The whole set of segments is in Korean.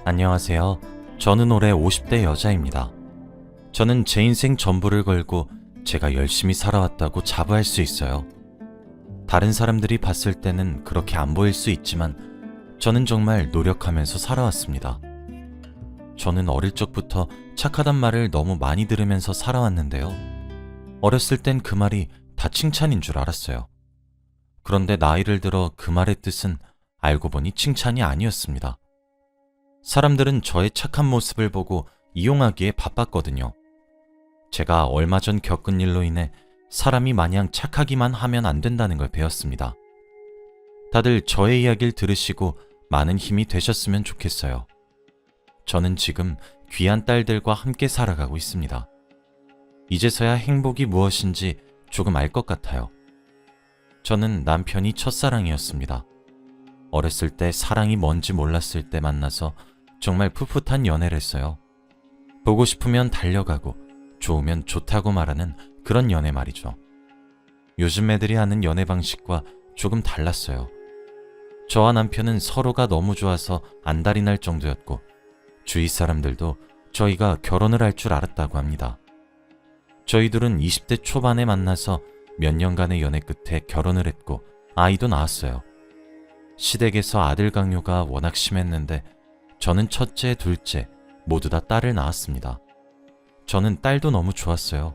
안녕하세요. 저는 올해 50대 여자입니다. 저는 제 인생 전부를 걸고 제가 열심히 살아왔다고 자부할 수 있어요. 다른 사람들이 봤을 때는 그렇게 안 보일 수 있지만 저는 정말 노력하면서 살아왔습니다. 저는 어릴 적부터 착하단 말을 너무 많이 들으면서 살아왔는데요. 어렸을 땐 그 말이 다 칭찬인 줄 알았어요. 그런데 나이를 들어 그 말의 뜻은 알고 보니 칭찬이 아니었습니다. 사람들은 저의 착한 모습을 보고 이용하기에 바빴거든요. 제가 얼마 전 겪은 일로 인해 사람이 마냥 착하기만 하면 안 된다는 걸 배웠습니다. 다들 저의 이야기를 들으시고 많은 힘이 되셨으면 좋겠어요. 저는 지금 귀한 딸들과 함께 살아가고 있습니다. 이제서야 행복이 무엇인지 조금 알 것 같아요. 저는 남편이 첫사랑이었습니다. 어렸을 때 사랑이 뭔지 몰랐을 때 만나서 정말 풋풋한 연애를 했어요. 보고 싶으면 달려가고 좋으면 좋다고 말하는 그런 연애 말이죠. 요즘 애들이 하는 연애 방식과 조금 달랐어요. 저와 남편은 서로가 너무 좋아서 안달이 날 정도였고 주위 사람들도 저희가 결혼을 할 줄 알았다고 합니다. 저희 둘은 20대 초반에 만나서 몇 년간의 연애 끝에 결혼을 했고 아이도 낳았어요. 시댁에서 아들 강요가 워낙 심했는데 저는 첫째, 둘째 모두 다 딸을 낳았습니다. 저는 딸도 너무 좋았어요.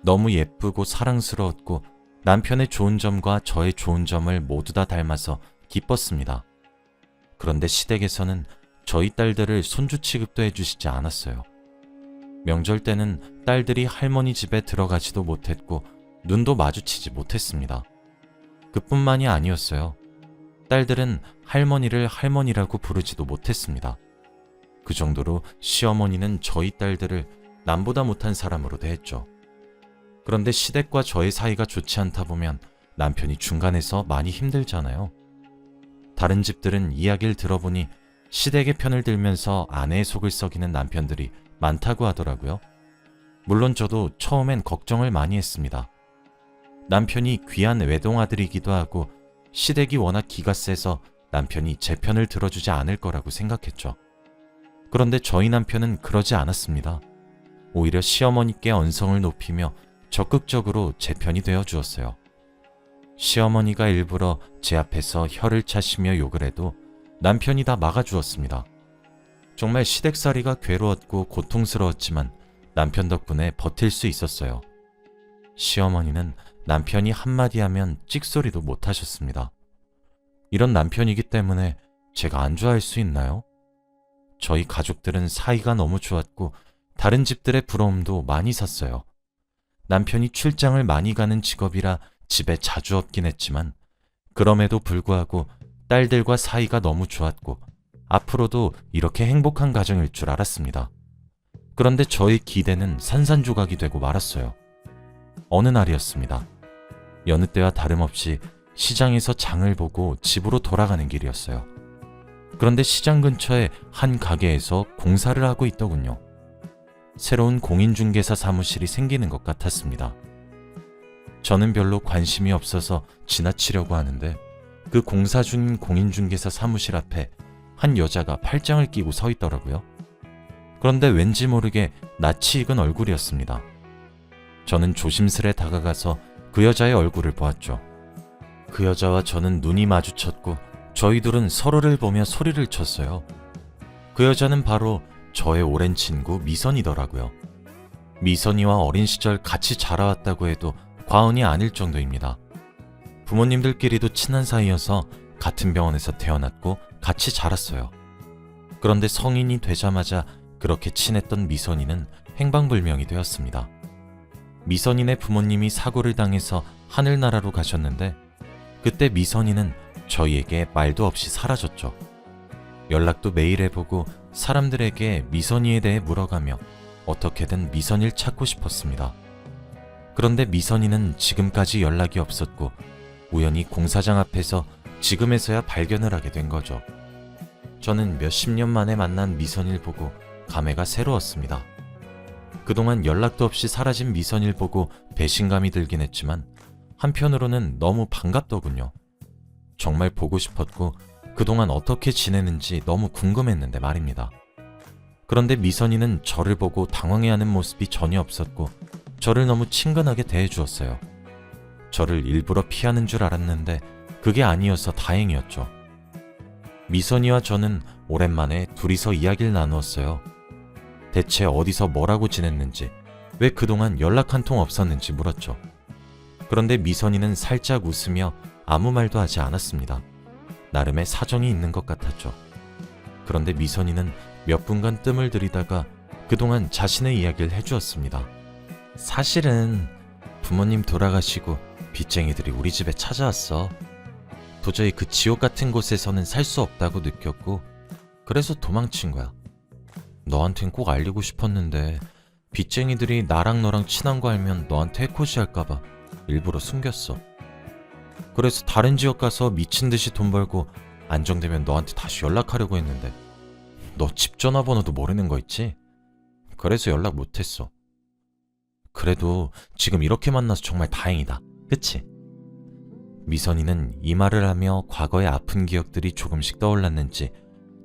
너무 예쁘고 사랑스러웠고 남편의 좋은 점과 저의 좋은 점을 모두 다 닮아서 기뻤습니다. 그런데 시댁에서는 저희 딸들을 손주 취급도 해주시지 않았어요. 명절 때는 딸들이 할머니 집에 들어가지도 못했고 눈도 마주치지 못했습니다. 그뿐만이 아니었어요. 딸들은 할머니를 할머니라고 부르지도 못했습니다. 그 정도로 시어머니는 저희 딸들을 남보다 못한 사람으로 대했죠. 그런데 시댁과 저의 사이가 좋지 않다 보면 남편이 중간에서 많이 힘들잖아요. 다른 집들은 이야기를 들어보니 시댁의 편을 들면서 아내의 속을 썩이는 남편들이 많다고 하더라고요. 물론 저도 처음엔 걱정을 많이 했습니다. 남편이 귀한 외동아들이기도 하고 시댁이 워낙 기가 세서 남편이 제 편을 들어주지 않을 거라고 생각했죠. 그런데 저희 남편은 그러지 않았습니다. 오히려 시어머니께 언성을 높이며 적극적으로 제 편이 되어 주었어요. 시어머니가 일부러 제 앞에서 혀를 차시며 욕을 해도 남편이 다 막아주었습니다. 정말 시댁살이가 괴로웠고 고통스러웠지만 남편 덕분에 버틸 수 있었어요. 시어머니는 남편이 한마디 하면 찍소리도 못 하셨습니다. 이런 남편이기 때문에 제가 안 좋아할 수 있나요? 저희 가족들은 사이가 너무 좋았고 다른 집들의 부러움도 많이 샀어요. 남편이 출장을 많이 가는 직업이라 집에 자주 없긴 했지만 그럼에도 불구하고 딸들과 사이가 너무 좋았고 앞으로도 이렇게 행복한 가정일 줄 알았습니다. 그런데 저의 기대는 산산조각이 되고 말았어요. 어느 날이었습니다. 여느 때와 다름없이 시장에서 장을 보고 집으로 돌아가는 길이었어요. 그런데 시장 근처에 한 가게에서 공사를 하고 있더군요. 새로운 공인중개사 사무실이 생기는 것 같았습니다. 저는 별로 관심이 없어서 지나치려고 하는데 그 공사 중인 공인중개사 사무실 앞에 한 여자가 팔짱을 끼고 서 있더라고요. 그런데 왠지 모르게 낯이 익은 얼굴이었습니다. 저는 조심스레 다가가서 그 여자의 얼굴을 보았죠. 그 여자와 저는 눈이 마주쳤고 저희 둘은 서로를 보며 소리를 쳤어요. 그 여자는 바로 저의 오랜 친구 미선이더라고요. 미선이와 어린 시절 같이 자라왔다고 해도 과언이 아닐 정도입니다. 부모님들끼리도 친한 사이여서 같은 병원에서 태어났고 같이 자랐어요. 그런데 성인이 되자마자 그렇게 친했던 미선이는 행방불명이 되었습니다. 미선이네 부모님이 사고를 당해서 하늘나라로 가셨는데 그때 미선이는 저희에게 말도 없이 사라졌죠. 연락도 매일 해보고 사람들에게 미선이에 대해 물어가며 어떻게든 미선이를 찾고 싶었습니다. 그런데 미선이는 지금까지 연락이 없었고 우연히 공사장 앞에서 지금에서야 발견을 하게 된 거죠. 저는 몇십 년 만에 만난 미선이를 보고 감회가 새로웠습니다. 그동안 연락도 없이 사라진 미선이를 보고 배신감이 들긴 했지만 한편으로는 너무 반갑더군요. 정말 보고 싶었고 그동안 어떻게 지내는지 너무 궁금했는데 말입니다. 그런데 미선이는 저를 보고 당황해하는 모습이 전혀 없었고 저를 너무 친근하게 대해주었어요. 저를 일부러 피하는 줄 알았는데 그게 아니어서 다행이었죠. 미선이와 저는 오랜만에 둘이서 이야기를 나누었어요. 대체 어디서 뭐라고 지냈는지, 왜 그동안 연락 한 통 없었는지 물었죠. 그런데 미선이는 살짝 웃으며 아무 말도 하지 않았습니다. 나름의 사정이 있는 것 같았죠. 그런데 미선이는 몇 분간 뜸을 들이다가 그동안 자신의 이야기를 해주었습니다. 사실은 부모님 돌아가시고 빚쟁이들이 우리 집에 찾아왔어. 도저히 그 지옥 같은 곳에서는 살 수 없다고 느꼈고 그래서 도망친 거야. 너한텐 꼭 알리고 싶었는데 빚쟁이들이 나랑 너랑 친한 거 알면 너한테 해코지할까봐 일부러 숨겼어. 그래서 다른 지역 가서 미친 듯이 돈 벌고 안정되면 너한테 다시 연락하려고 했는데 너 집 전화번호도 모르는 거 있지? 그래서 연락 못했어. 그래도 지금 이렇게 만나서 정말 다행이다. 그치? 미선이는 이 말을 하며 과거의 아픈 기억들이 조금씩 떠올랐는지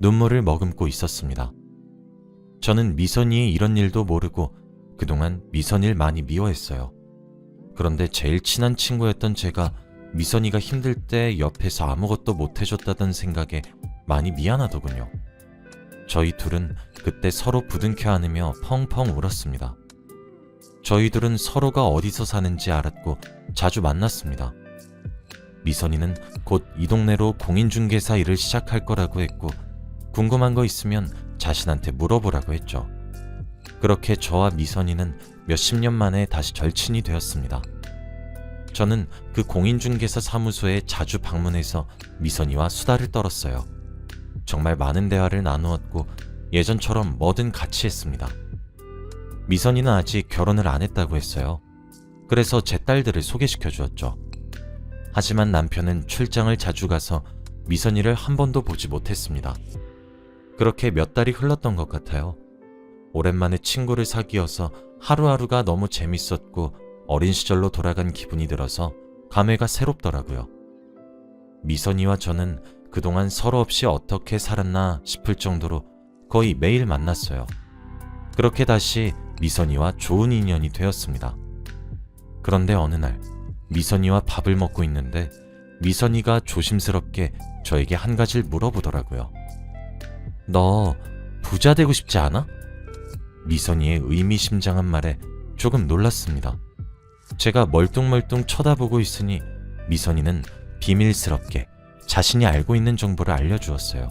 눈물을 머금고 있었습니다. 저는 미선이의 이런 일도 모르고 그동안 미선이를 많이 미워했어요. 그런데 제일 친한 친구였던 제가 미선이가 힘들 때 옆에서 아무것도 못해줬다던 생각에 많이 미안하더군요. 저희 둘은 그때 서로 부둥켜 안으며 펑펑 울었습니다. 저희 둘은 서로가 어디서 사는지 알았고 자주 만났습니다. 미선이는 곧 이 동네로 공인중개사 일을 시작할 거라고 했고 궁금한 거 있으면 자신한테 물어보라고 했죠. 그렇게 저와 미선이는 몇십 년 만에 다시 절친이 되었습니다. 저는 그 공인중개사 사무소에 자주 방문해서 미선이와 수다를 떨었어요. 정말 많은 대화를 나누었고 예전처럼 뭐든 같이 했습니다. 미선이는 아직 결혼을 안 했다고 했어요. 그래서 제 딸들을 소개시켜 주었죠. 하지만 남편은 출장을 자주 가서 미선이를 한 번도 보지 못했습니다. 그렇게 몇 달이 흘렀던 것 같아요. 오랜만에 친구를 사귀어서 하루하루가 너무 재밌었고 어린 시절로 돌아간 기분이 들어서 감회가 새롭더라고요. 미선이와 저는 그동안 서로 없이 어떻게 살았나 싶을 정도로 거의 매일 만났어요. 그렇게 다시 미선이와 좋은 인연이 되었습니다. 그런데 어느 날 미선이와 밥을 먹고 있는데 미선이가 조심스럽게 저에게 한 가지를 물어보더라고요. 너 부자 되고 싶지 않아? 미선이의 의미심장한 말에 조금 놀랐습니다. 제가 멀뚱멀뚱 쳐다보고 있으니 미선이는 비밀스럽게 자신이 알고 있는 정보를 알려주었어요.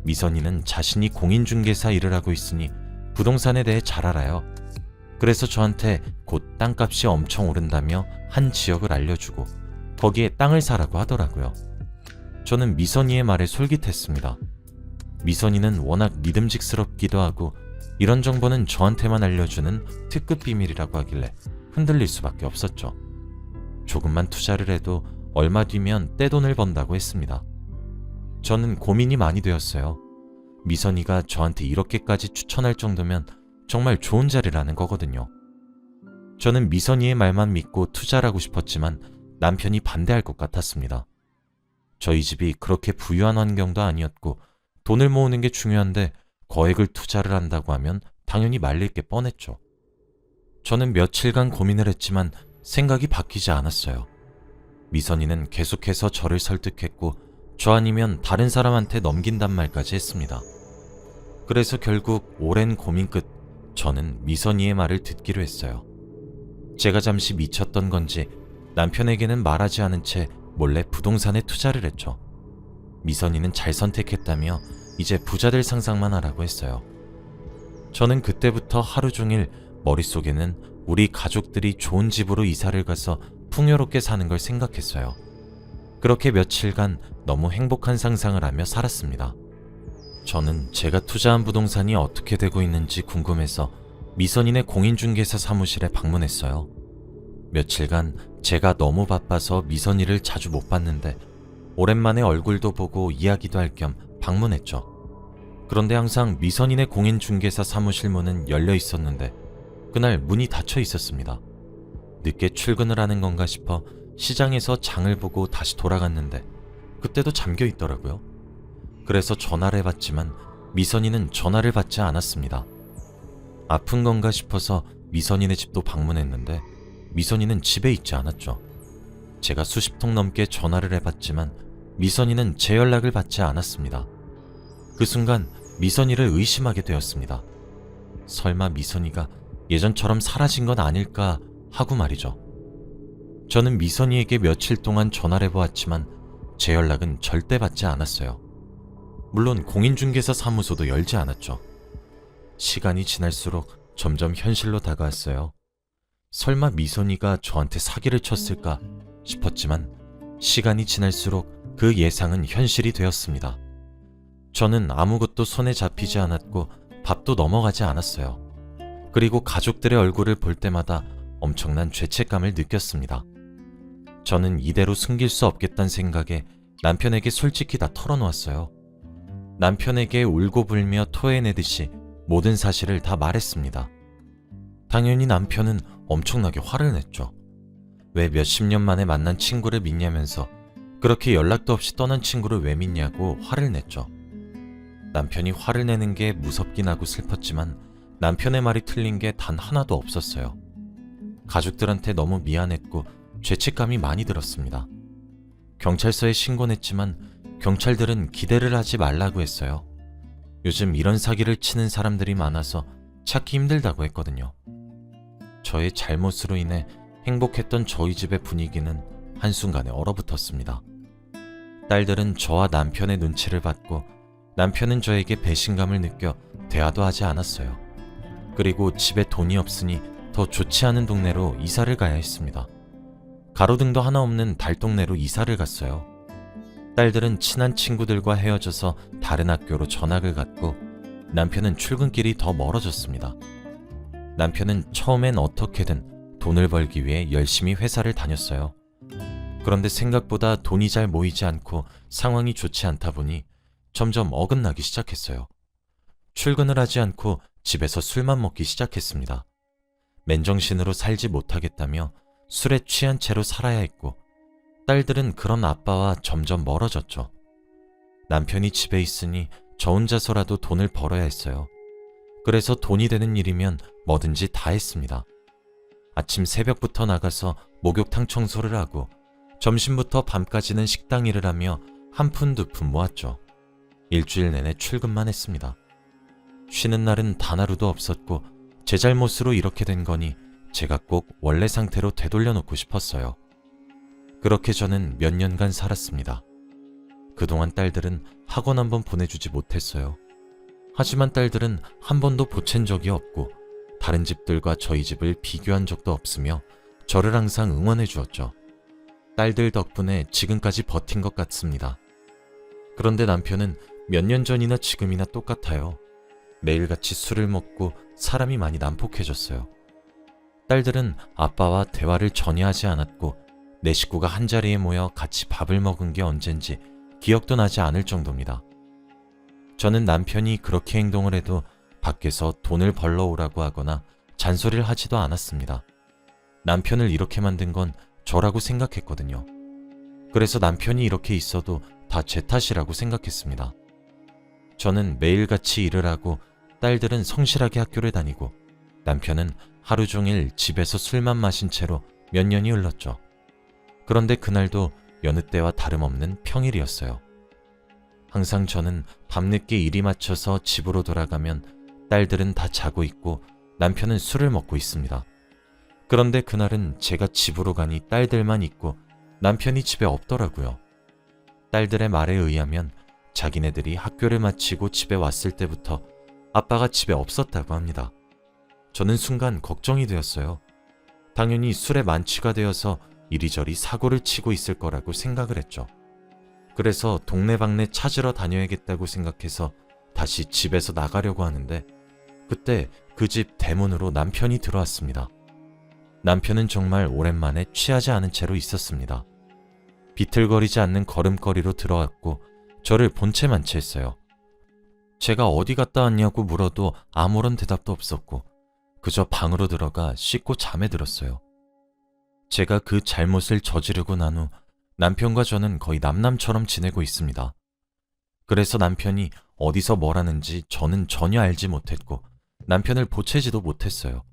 미선이는 자신이 공인중개사 일을 하고 있으니 부동산에 대해 잘 알아요. 그래서 저한테 곧 땅값이 엄청 오른다며 한 지역을 알려주고 거기에 땅을 사라고 하더라고요. 저는 미선이의 말에 솔깃했습니다. 미선이는 워낙 믿음직스럽기도 하고 이런 정보는 저한테만 알려주는 특급 비밀이라고 하길래 흔들릴 수밖에 없었죠. 조금만 투자를 해도 얼마 뒤면 떼돈을 번다고 했습니다. 저는 고민이 많이 되었어요. 미선이가 저한테 이렇게까지 추천할 정도면 정말 좋은 자리라는 거거든요. 저는 미선이의 말만 믿고 투자를 하고 싶었지만 남편이 반대할 것 같았습니다. 저희 집이 그렇게 부유한 환경도 아니었고 돈을 모으는 게 중요한데 거액을 투자를 한다고 하면 당연히 말릴 게 뻔했죠. 저는 며칠간 고민을 했지만 생각이 바뀌지 않았어요. 미선이는 계속해서 저를 설득했고 저 아니면 다른 사람한테 넘긴단 말까지 했습니다. 그래서 결국 오랜 고민 끝 저는 미선이의 말을 듣기로 했어요. 제가 잠시 미쳤던 건지 남편에게는 말하지 않은 채 몰래 부동산에 투자를 했죠. 미선이는 잘 선택했다며 이제 부자 될 상상만 하라고 했어요. 저는 그때부터 하루 종일 머릿속에는 우리 가족들이 좋은 집으로 이사를 가서 풍요롭게 사는 걸 생각했어요. 그렇게 며칠간 너무 행복한 상상을 하며 살았습니다. 저는 제가 투자한 부동산이 어떻게 되고 있는지 궁금해서 미선이네 공인중개사 사무실에 방문했어요. 며칠간 제가 너무 바빠서 미선이를 자주 못 봤는데 오랜만에 얼굴도 보고 이야기도 할 겸 방문했죠. 그런데 항상 미선이네 공인중개사 사무실 문은 열려 있었는데 그날 문이 닫혀 있었습니다. 늦게 출근을 하는 건가 싶어 시장에서 장을 보고 다시 돌아갔는데 그때도 잠겨 있더라고요. 그래서 전화를 해봤지만 미선이는 전화를 받지 않았습니다. 아픈 건가 싶어서 미선이네 집도 방문했는데 미선이는 집에 있지 않았죠. 제가 수십 통 넘게 전화를 해봤지만 미선이는 제 연락을 받지 않았습니다. 그 순간 미선이를 의심하게 되었습니다. 설마 미선이가 예전처럼 사라진 건 아닐까 하고 말이죠. 저는 미선이에게 며칠 동안 전화를 해보았지만 제 연락은 절대 받지 않았어요. 물론 공인중개사 사무소도 열지 않았죠. 시간이 지날수록 점점 현실로 다가왔어요. 설마 미선이가 저한테 사기를 쳤을까 싶었지만 시간이 지날수록 그 예상은 현실이 되었습니다. 저는 아무것도 손에 잡히지 않았고 밥도 넘어가지 않았어요. 그리고 가족들의 얼굴을 볼 때마다 엄청난 죄책감을 느꼈습니다. 저는 이대로 숨길 수 없겠다는 생각에 남편에게 솔직히 다 털어놓았어요. 남편에게 울고불며 토해내듯이 모든 사실을 다 말했습니다. 당연히 남편은 엄청나게 화를 냈죠. 왜 몇십 년 만에 만난 친구를 믿냐면서 그렇게 연락도 없이 떠난 친구를 왜 믿냐고 화를 냈죠. 남편이 화를 내는 게 무섭긴 하고 슬펐지만 남편의 말이 틀린 게 단 하나도 없었어요. 가족들한테 너무 미안했고 죄책감이 많이 들었습니다. 경찰서에 신고했지만 경찰들은 기대를 하지 말라고 했어요. 요즘 이런 사기를 치는 사람들이 많아서 찾기 힘들다고 했거든요. 저의 잘못으로 인해 행복했던 저희 집의 분위기는 한순간에 얼어붙었습니다. 딸들은 저와 남편의 눈치를 받고 남편은 저에게 배신감을 느껴 대화도 하지 않았어요. 그리고 집에 돈이 없으니 더 좋지 않은 동네로 이사를 가야 했습니다. 가로등도 하나 없는 달동네로 이사를 갔어요. 딸들은 친한 친구들과 헤어져서 다른 학교로 전학을 갔고 남편은 출근길이 더 멀어졌습니다. 남편은 처음엔 어떻게든 돈을 벌기 위해 열심히 회사를 다녔어요. 그런데 생각보다 돈이 잘 모이지 않고 상황이 좋지 않다 보니 점점 어긋나기 시작했어요. 출근을 하지 않고 집에서 술만 먹기 시작했습니다. 맨정신으로 살지 못하겠다며 술에 취한 채로 살아야 했고 딸들은 그런 아빠와 점점 멀어졌죠. 남편이 집에 있으니 저 혼자서라도 돈을 벌어야 했어요. 그래서 돈이 되는 일이면 뭐든지 다 했습니다. 아침 새벽부터 나가서 목욕탕 청소를 하고 점심부터 밤까지는 식당 일을 하며 한 푼 두 푼 모았죠. 일주일 내내 출근만 했습니다. 쉬는 날은 단 하루도 없었고 제 잘못으로 이렇게 된 거니 제가 꼭 원래 상태로 되돌려놓고 싶었어요. 그렇게 저는 몇 년간 살았습니다. 그동안 딸들은 학원 한번 보내주지 못했어요. 하지만 딸들은 한 번도 보챈 적이 없고 다른 집들과 저희 집을 비교한 적도 없으며 저를 항상 응원해 주었죠. 딸들 덕분에 지금까지 버틴 것 같습니다. 그런데 남편은 몇 년 전이나 지금이나 똑같아요. 매일같이 술을 먹고 사람이 많이 난폭해졌어요. 딸들은 아빠와 대화를 전혀 하지 않았고 내 식구가 한자리에 모여 같이 밥을 먹은 게 언젠지 기억도 나지 않을 정도입니다. 저는 남편이 그렇게 행동을 해도 밖에서 돈을 벌러 오라고 하거나 잔소리를 하지도 않았습니다. 남편을 이렇게 만든 건 저라고 생각했거든요. 그래서 남편이 이렇게 있어도 다 제 탓이라고 생각했습니다. 저는 매일같이 일을 하고 딸들은 성실하게 학교를 다니고 남편은 하루 종일 집에서 술만 마신 채로 몇 년이 흘렀죠. 그런데 그날도 여느 때와 다름없는 평일이었어요. 항상 저는 밤늦게 일이 마쳐서 집으로 돌아가면 딸들은 다 자고 있고 남편은 술을 먹고 있습니다. 그런데 그날은 제가 집으로 가니 딸들만 있고 남편이 집에 없더라고요. 딸들의 말에 의하면 자기네들이 학교를 마치고 집에 왔을 때부터 아빠가 집에 없었다고 합니다. 저는 순간 걱정이 되었어요. 당연히 술에 만취가 되어서 이리저리 사고를 치고 있을 거라고 생각을 했죠. 그래서 동네방네 찾으러 다녀야겠다고 생각해서 다시 집에서 나가려고 하는데 그때 그 집 대문으로 남편이 들어왔습니다. 남편은 정말 오랜만에 취하지 않은 채로 있었습니다. 비틀거리지 않는 걸음걸이로 들어왔고 저를 본체 만취했어요. 제가 어디 갔다 왔냐고 물어도 아무런 대답도 없었고 그저 방으로 들어가 씻고 잠에 들었어요. 제가 그 잘못을 저지르고 난 후 남편과 저는 거의 남남처럼 지내고 있습니다. 그래서 남편이 어디서 뭘 하는지 저는 전혀 알지 못했고 남편을 보채지도 못했어요.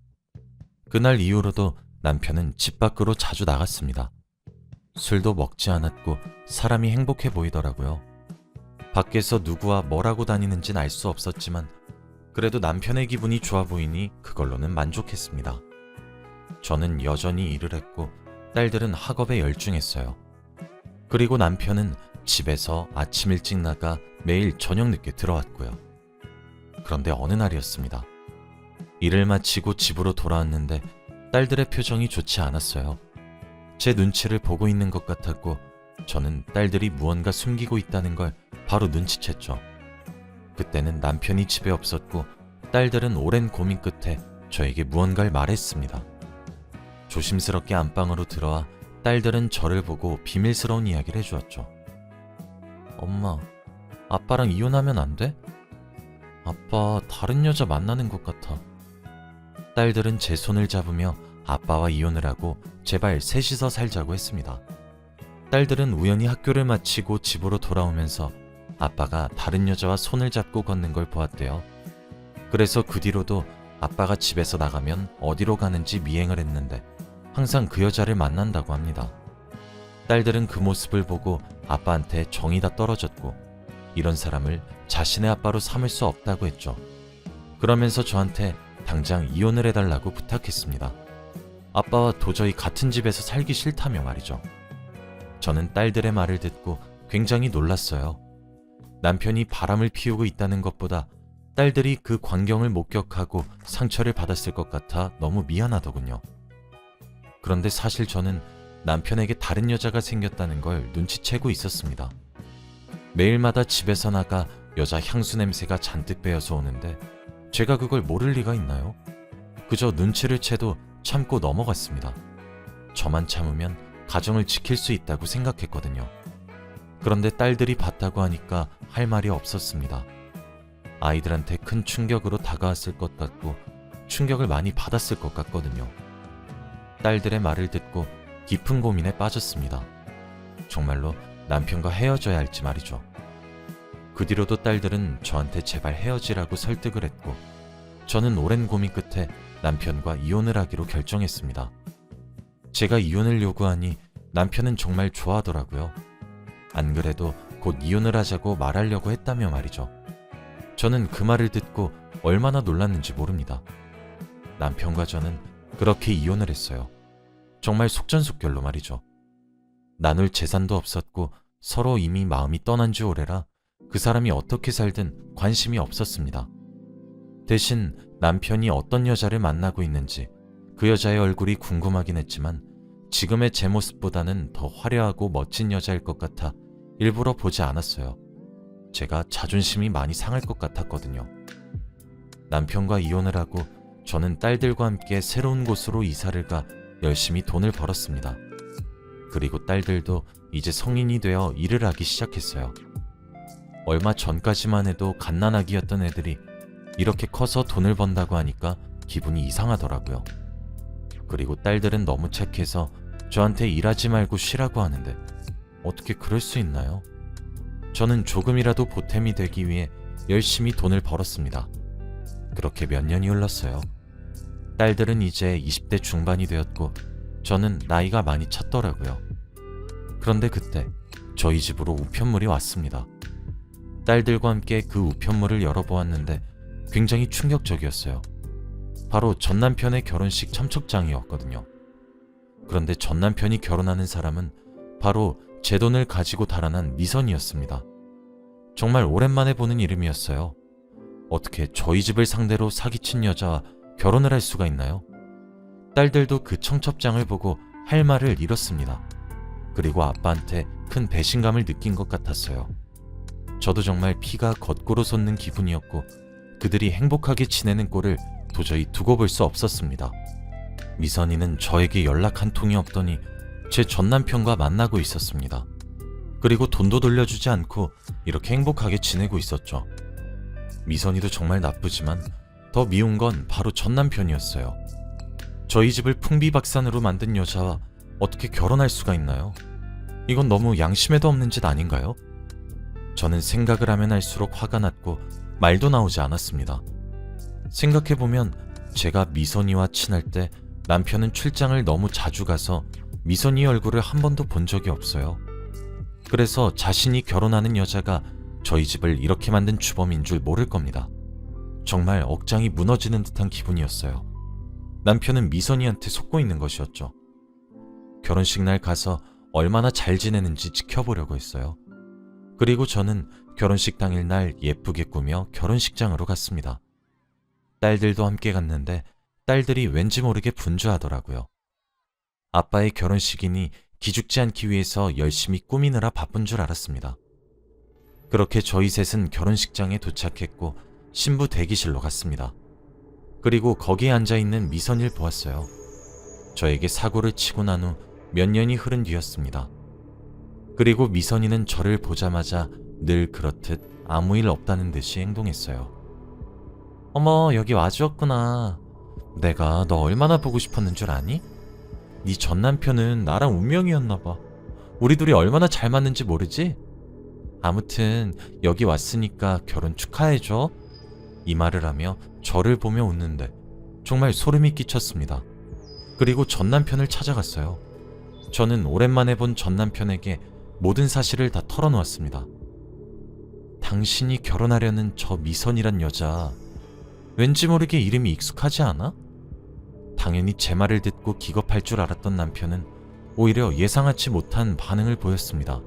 그날 이후로도 남편은 집 밖으로 자주 나갔습니다. 술도 먹지 않았고 사람이 행복해 보이더라고요. 밖에서 누구와 뭘 하고 다니는진 알 수 없었지만 그래도 남편의 기분이 좋아 보이니 그걸로는 만족했습니다. 저는 여전히 일을 했고 딸들은 학업에 열중했어요. 그리고 남편은 집에서 아침 일찍 나가 매일 저녁 늦게 들어왔고요. 그런데 어느 날이었습니다. 일을 마치고 집으로 돌아왔는데 딸들의 표정이 좋지 않았어요. 제 눈치를 보고 있는 것 같았고 저는 딸들이 무언가 숨기고 있다는 걸 바로 눈치챘죠. 그때는 남편이 집에 없었고 딸들은 오랜 고민 끝에 저에게 무언가를 말했습니다. 조심스럽게 안방으로 들어와 딸들은 저를 보고 비밀스러운 이야기를 해주었죠. 엄마, 아빠랑 이혼하면 안 돼? 아빠 다른 여자 만나는 것 같아. 딸들은 제 손을 잡으며 아빠와 이혼을 하고 제발 셋이서 살자고 했습니다. 딸들은 우연히 학교를 마치고 집으로 돌아오면서 아빠가 다른 여자와 손을 잡고 걷는 걸 보았대요. 그래서 그 뒤로도 아빠가 집에서 나가면 어디로 가는지 미행을 했는데 항상 그 여자를 만난다고 합니다. 딸들은 그 모습을 보고 아빠한테 정이 다 떨어졌고 이런 사람을 자신의 아빠로 삼을 수 없다고 했죠. 그러면서 저한테 당장 이혼을 해달라고 부탁했습니다. 아빠와 도저히 같은 집에서 살기 싫다며 말이죠. 저는 딸들의 말을 듣고 굉장히 놀랐어요. 남편이 바람을 피우고 있다는 것보다 딸들이 그 광경을 목격하고 상처를 받았을 것 같아 너무 미안하더군요. 그런데 사실 저는 남편에게 다른 여자가 생겼다는 걸 눈치채고 있었습니다. 매일마다 집에서 나가 여자 향수 냄새가 잔뜩 배어서 오는데 제가 그걸 모를 리가 있나요? 그저 눈치를 채도 참고 넘어갔습니다. 저만 참으면 가정을 지킬 수 있다고 생각했거든요. 그런데 딸들이 봤다고 하니까 할 말이 없었습니다. 아이들한테 큰 충격으로 다가왔을 것 같고 충격을 많이 받았을 것 같거든요. 딸들의 말을 듣고 깊은 고민에 빠졌습니다. 정말로 남편과 헤어져야 할지 말이죠. 그 뒤로도 딸들은 저한테 제발 헤어지라고 설득을 했고 저는 오랜 고민 끝에 남편과 이혼을 하기로 결정했습니다. 제가 이혼을 요구하니 남편은 정말 좋아하더라고요. 안 그래도 곧 이혼을 하자고 말하려고 했다며 말이죠. 저는 그 말을 듣고 얼마나 놀랐는지 모릅니다. 남편과 저는 그렇게 이혼을 했어요. 정말 속전속결로 말이죠. 나눌 재산도 없었고 서로 이미 마음이 떠난 지 오래라 그 사람이 어떻게 살든 관심이 없었습니다. 대신 남편이 어떤 여자를 만나고 있는지 그 여자의 얼굴이 궁금하긴 했지만 지금의 제 모습보다는 더 화려하고 멋진 여자일 것 같아 일부러 보지 않았어요. 제가 자존심이 많이 상할 것 같았거든요. 남편과 이혼을 하고 저는 딸들과 함께 새로운 곳으로 이사를 가 열심히 돈을 벌었습니다. 그리고 딸들도 이제 성인이 되어 일을 하기 시작했어요. 얼마 전까지만 해도 갓난아기였던 애들이 이렇게 커서 돈을 번다고 하니까 기분이 이상하더라고요. 그리고 딸들은 너무 착해서 저한테 일하지 말고 쉬라고 하는데 어떻게 그럴 수 있나요? 저는 조금이라도 보탬이 되기 위해 열심히 돈을 벌었습니다. 그렇게 몇 년이 흘렀어요. 딸들은 이제 20대 중반이 되었고 저는 나이가 많이 찼더라고요. 그런데 그때 저희 집으로 우편물이 왔습니다. 딸들과 함께 그 우편물을 열어보았는데 굉장히 충격적이었어요. 바로 전남편의 결혼식 참석장이었거든요. 그런데 전남편이 결혼하는 사람은 바로 제 돈을 가지고 달아난 미선이었습니다. 정말 오랜만에 보는 이름이었어요. 어떻게 저희 집을 상대로 사기친 여자와 결혼을 할 수가 있나요? 딸들도 그 청첩장을 보고 할 말을 잃었습니다. 그리고 아빠한테 큰 배신감을 느낀 것 같았어요. 저도 정말 피가 거꾸로 솟는 기분이었고 그들이 행복하게 지내는 꼴을 도저히 두고 볼 수 없었습니다. 미선이는 저에게 연락 한 통이 없더니 제 전남편과 만나고 있었습니다. 그리고 돈도 돌려주지 않고 이렇게 행복하게 지내고 있었죠. 미선이도 정말 나쁘지만 더 미운 건 바로 전남편이었어요. 저희 집을 풍비박산으로 만든 여자와 어떻게 결혼할 수가 있나요? 이건 너무 양심에도 없는 짓 아닌가요? 저는 생각을 하면 할수록 화가 났고 말도 나오지 않았습니다. 생각해보면 제가 미선이와 친할 때 남편은 출장을 너무 자주 가서 미선이 얼굴을 한 번도 본 적이 없어요. 그래서 자신이 결혼하는 여자가 저희 집을 이렇게 만든 주범인 줄 모를 겁니다. 정말 억장이 무너지는 듯한 기분이었어요. 남편은 미선이한테 속고 있는 것이었죠. 결혼식 날 가서 얼마나 잘 지내는지 지켜보려고 했어요. 그리고 저는 결혼식 당일 날 예쁘게 꾸며 결혼식장으로 갔습니다. 딸들도 함께 갔는데 딸들이 왠지 모르게 분주하더라고요. 아빠의 결혼식이니 기죽지 않기 위해서 열심히 꾸미느라 바쁜 줄 알았습니다. 그렇게 저희 셋은 결혼식장에 도착했고 신부 대기실로 갔습니다. 그리고 거기에 앉아있는 미선이를 보았어요. 저에게 사고를 치고 난 후 몇 년이 흐른 뒤였습니다. 그리고 미선이는 저를 보자마자 늘 그렇듯 아무 일 없다는 듯이 행동했어요. 어머, 여기 와주었구나. 내가 너 얼마나 보고 싶었는 줄 아니? 네 전 남편은 나랑 운명이었나 봐. 우리 둘이 얼마나 잘 맞는지 모르지? 아무튼 여기 왔으니까 결혼 축하해줘. 이 말을 하며 저를 보며 웃는데 정말 소름이 끼쳤습니다. 그리고 전 남편을 찾아갔어요. 저는 오랜만에 본 전 남편에게 모든 사실을 다 털어놓았습니다. 당신이 결혼하려는 저 미선이란 여자, 왠지 모르게 이름이 익숙하지 않아? 당연히 제 말을 듣고 기겁할 줄 알았던 남편은 오히려 예상하지 못한 반응을 보였습니다.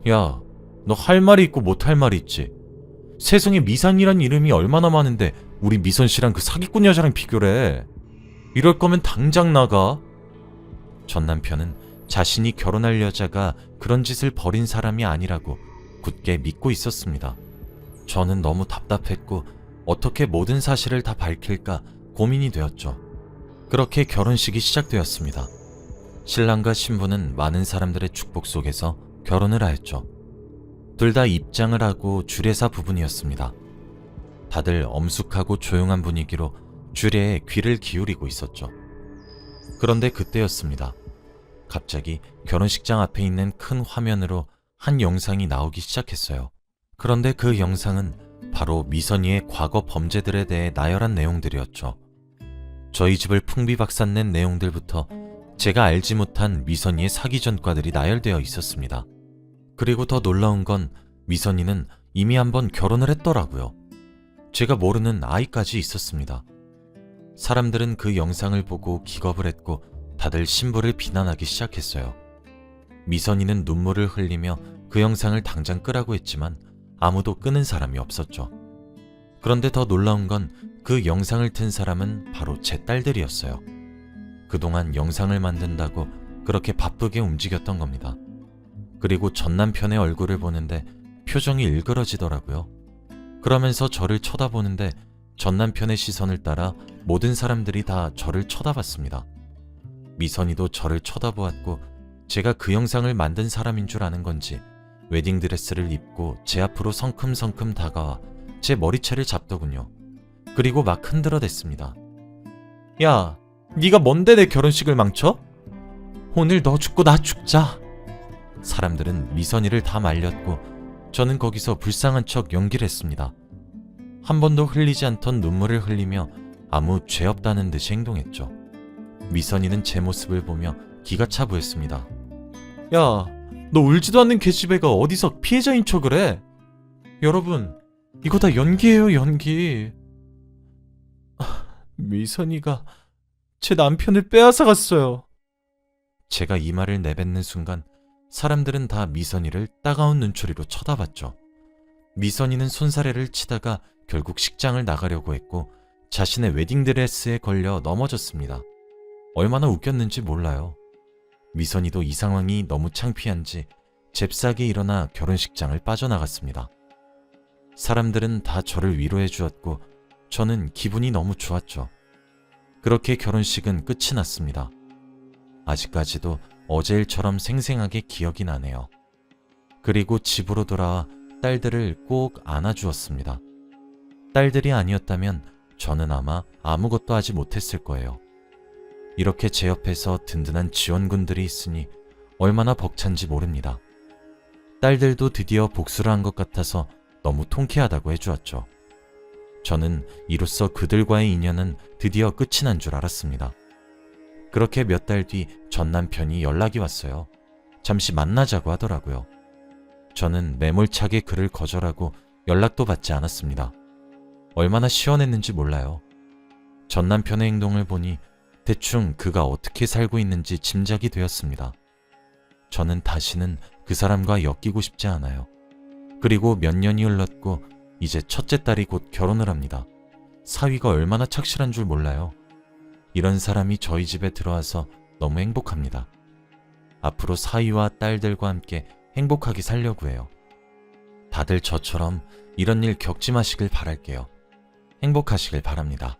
야, 너 할 말이 있고 못할 말이 있지. 세상에 미선이란 이름이 얼마나 많은데 우리 미선 씨랑 그 사기꾼 여자랑 비교를 해. 이럴 거면 당장 나가. 전 남편은 자신이 결혼할 여자가 그런 짓을 벌인 사람이 아니라고 굳게 믿고 있었습니다. 저는 너무 답답했고 어떻게 모든 사실을 다 밝힐까 고민이 되었죠. 그렇게 결혼식이 시작되었습니다. 신랑과 신부는 많은 사람들의 축복 속에서 결혼을 하였죠. 둘 다 입장을 하고 주례사 부분이었습니다. 다들 엄숙하고 조용한 분위기로 주례에 귀를 기울이고 있었죠. 그런데 그때였습니다. 갑자기 결혼식장 앞에 있는 큰 화면으로 한 영상이 나오기 시작했어요. 그런데 그 영상은 바로 미선이의 과거 범죄들에 대해 나열한 내용들이었죠. 저희 집을 풍비박산낸 내용들부터 제가 알지 못한 미선이의 사기 전과들이 나열되어 있었습니다. 그리고 더 놀라운 건 미선이는 이미 한번 결혼을 했더라고요. 제가 모르는 아이까지 있었습니다. 사람들은 그 영상을 보고 기겁을 했고 다들 신부를 비난하기 시작했어요. 미선이는 눈물을 흘리며 그 영상을 당장 끄라고 했지만 아무도 끄는 사람이 없었죠. 그런데 더 놀라운 건 그 영상을 튼 사람은 바로 제 딸들이었어요. 그동안 영상을 만든다고 그렇게 바쁘게 움직였던 겁니다. 그리고 전 남편의 얼굴을 보는데 표정이 일그러지더라고요. 그러면서 저를 쳐다보는데 전 남편의 시선을 따라 모든 사람들이 다 저를 쳐다봤습니다. 미선이도 저를 쳐다보았고 제가 그 영상을 만든 사람인 줄 아는 건지 웨딩드레스를 입고 제 앞으로 성큼성큼 다가와 제 머리채를 잡더군요. 그리고 막 흔들어댔습니다. 야, 네가 뭔데 내 결혼식을 망쳐? 오늘 너 죽고 나 죽자. 사람들은 미선이를 다 말렸고 저는 거기서 불쌍한 척 연기를 했습니다. 한 번도 흘리지 않던 눈물을 흘리며 아무 죄 없다는 듯이 행동했죠. 미선이는 제 모습을 보며 기가 차 보였습니다. 야, 너 울지도 않는 계집애가 어디서 피해자인 척을 해? 여러분, 이거 다 연기예요, 연기. 미선이가 제 남편을 빼앗아 갔어요. 제가 이 말을 내뱉는 순간 사람들은 다 미선이를 따가운 눈초리로 쳐다봤죠. 미선이는 손사래를 치다가 결국 식장을 나가려고 했고 자신의 웨딩드레스에 걸려 넘어졌습니다. 얼마나 웃겼는지 몰라요. 미선이도 이 상황이 너무 창피한지 잽싸게 일어나 결혼식장을 빠져나갔습니다. 사람들은 다 저를 위로해 주었고 저는 기분이 너무 좋았죠. 그렇게 결혼식은 끝이 났습니다. 아직까지도 어제 일처럼 생생하게 기억이 나네요. 그리고 집으로 돌아와 딸들을 꼭 안아주었습니다. 딸들이 아니었다면 저는 아마 아무것도 하지 못했을 거예요. 이렇게 제 옆에서 든든한 지원군들이 있으니 얼마나 벅찬지 모릅니다. 딸들도 드디어 복수를 한 것 같아서 너무 통쾌하다고 해주었죠. 저는 이로써 그들과의 인연은 드디어 끝이 난 줄 알았습니다. 그렇게 몇 달 뒤 전 남편이 연락이 왔어요. 잠시 만나자고 하더라고요. 저는 매몰차게 그를 거절하고 연락도 받지 않았습니다. 얼마나 시원했는지 몰라요. 전 남편의 행동을 보니 대충 그가 어떻게 살고 있는지 짐작이 되었습니다. 저는 다시는 그 사람과 엮이고 싶지 않아요. 그리고 몇 년이 흘렀고 이제 첫째 딸이 곧 결혼을 합니다. 사위가 얼마나 착실한 줄 몰라요. 이런 사람이 저희 집에 들어와서 너무 행복합니다. 앞으로 사위와 딸들과 함께 행복하게 살려고 해요. 다들 저처럼 이런 일 겪지 마시길 바랄게요. 행복하시길 바랍니다.